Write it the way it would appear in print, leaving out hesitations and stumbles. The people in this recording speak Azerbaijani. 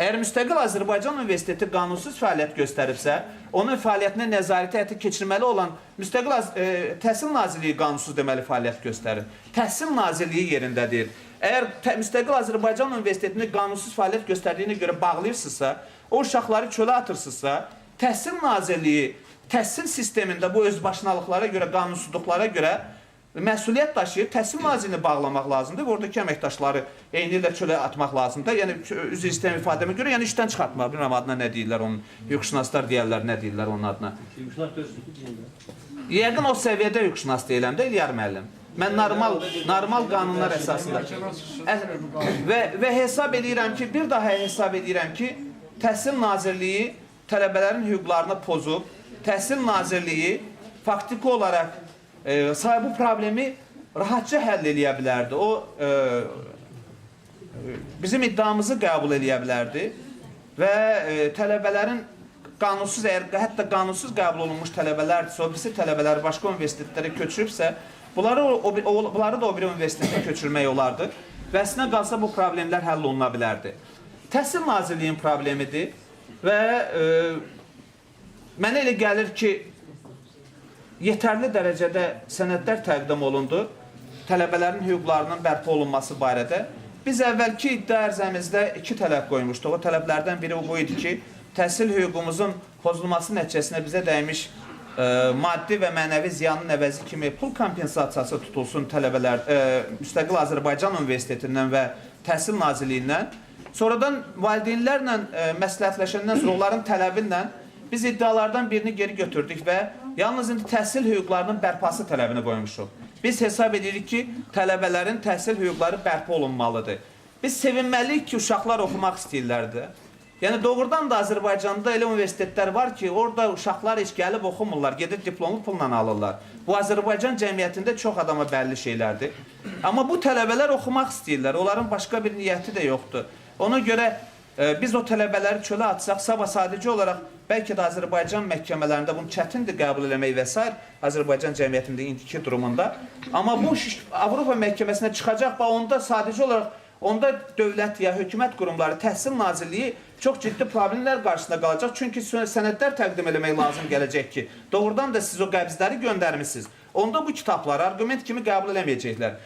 Əgər müstəqil Azərbaycan Universiteti qanunsuz fəaliyyət göstəribsə, onun fəaliyyətinə nəzarəti həyata keçirməli olan müstəqil Təhsil Nazirliyi qanunsuz deməli fəaliyyət göstərir. Təhsil Nazirliyi yerindədir. Əgər müstəqil Azərbaycan Universitetini qanunsuz fəaliyyət göstərdiyinə görə bağlayırsınızsa, o uşaqları çölə atırsınızsa, Təhsil Nazirliyi təhsil sistemində bu özbaşınalıqlara görə, qanunsuzluqlara görə məsuliyyət daşıyır, Təhsil Nazirliyini bağlamaq lazımdır və oradakı əməkdaşları eyni ilə çölə atmaq lazımdır. Yəni, üzr istəyəm ifadəmə görə, yəni işdən çıxartmaq. Bilmirəm adına nə deyirlər onun, hüquqşünaslar deyərlər, nə deyirlər onun adına. Yəqin o səviyyədə hüquqşünas deyiləm də, İlyar müəllim. Mən normal qanunlar əsasında. Və hesab edirəm ki, bir daha hesab edirəm ki, Təhsil Nazirliyi tələbələrin hüquqlarını pozub, Təhsil Nazirliyi faktiki olaraq bu problemi rahatca həll eləyə bilərdi. O, bizim iddiamızı qəbul eləyə bilərdi və tələbələrin qanunsuz, hətta qanunsuz qəbul olunmuş tələbələrdirsə, o birisi tələbələri başqa universitetlərə köçürübsə, bunları da o bir universitetə köçürmək olardı və əslində qalsa bu problemlər həll oluna bilərdi. Təhsil Nazirliyinin problemidir və mənə elə gəlir ki, yetərli dərəcədə sənədlər təqdim olundu tələbələrin hüquqlarının bərpa olunması barədə. Biz əvvəlki iddia ərzəmizdə 2 tələb qoymuşduq. O tələblərdən biri bu idi ki, təhsil hüququmuzun pozulması nəticəsində bizə dəymiş maddi və mənəvi ziyanın əvəzi kimi pul kompensasiyası tutulsun tələbələr, müstəqil Azərbaycan Universitetindən və Təhsil Nazirliyindən. Sonradan valideynlərlə məsləhətləşəndən sonra onların tələbindən biz iddialardan birini geri götürdük və yalnız indi təhsil hüquqlarının bərpası tələbini qoymuşuq. Biz hesab edirik ki, tələbələrin təhsil hüquqları bərpa olunmalıdır. Biz sevinməliyik ki, uşaqlar oxumaq istəyirlərdi. Yəni, doğrudan da Azərbaycanda elə universitetlər var ki, orada uşaqlar heç gəlib oxumurlar, gedir diplomlu pulla alırlar. Bu, Azərbaycan cəmiyyətində çox adama bəlli şeylərdir. Amma bu tələbələr oxumaq istəyirlər, onların başqa bir niyyəti də yoxdur. Ona görə biz o tələbələri çölə atsaq, sabah sadəcə olaraq bəlkə də Azərbaycan məhkəmələrində bunu çətindir qəbul eləmək və s. Azərbaycan cəmiyyətində indiki durumunda. Amma bu Avropa məhkəməsinə çıxacaq və onda sadəcə olaraq onda dövlət ya hökumət qurumları, Təhsil Nazirliyi çox ciddi problemlər qarşısında qalacaq. Çünki sənədlər təqdim eləmək lazım gələcək ki, doğrudan da siz o qəbzləri göndərmişsiniz. Onda bu kitabları arqument kimi qəbul eləməyəcəklər.